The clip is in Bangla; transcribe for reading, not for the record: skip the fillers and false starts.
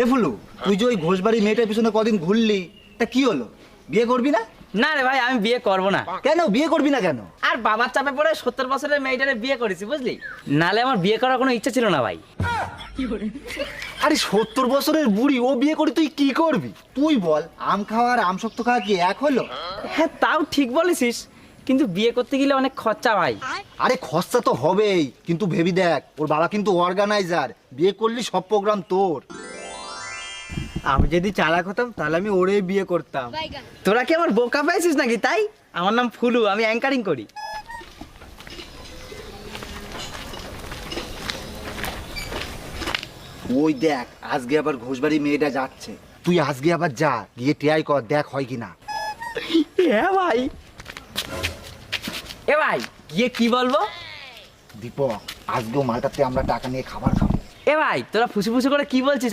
এ ফুলু, তুই যে ওই ঘোষবাড়ি মেয়েটার পিছনে কদিন ঘুরলি, তা কি হলো? বিয়ে করবি না? না রে ভাই, আমি বিয়ে করব না। কেন বিয়ে করবি না কেন? আর বাবার চাপে পড়ে 70 বছরের মেয়েটারে বিয়ে করেছি, বুঝলি? নালে আমার বিয়ে করার কোনো ইচ্ছা ছিল না ভাই। আরে 70 বছরের বুড়ি ও বিয়ে করে তুই কি করবি? তুই বল, আম খাওয়া আর আম শক্ত খাওয়া কি এক হলো? হ্যাঁ, তাও ঠিক বলেছিস, কিন্তু বিয়ে করতে গেলে অনেক খরচা ভাই। আরে খরচা তো হবেই, কিন্তু ভেবি দেখ, ওর বাবা কিন্তু অর্গানাইজার, বিয়ে করলি সব প্রোগ্রাম তোর। আমি যদি চালাক হতাম তাহলে আমি ওরেই বিয়ে করতাম। তোরা কি আমার বোকা পেয়েছিস নাকি? তাই আমার নাম ফুলু, আমি অ্যাঙ্কারিং করি। ওই দেখ, আজকে আবার ঘোষবাড়ি মেয়েটা যাচ্ছে, তুই আজকে আবার যা, গিয়ে ট্রাই কর, দেখ হয় কিনা। হ্যাঁ ভাই। এ ভাই, গিয়ে কি বলবো? দীপক, আজকেও মালটাতে আমরা টাকা নিয়ে খাবার খাবো। এ ভাই, তোরা ফুসু ফুসু করে কি বলছিস?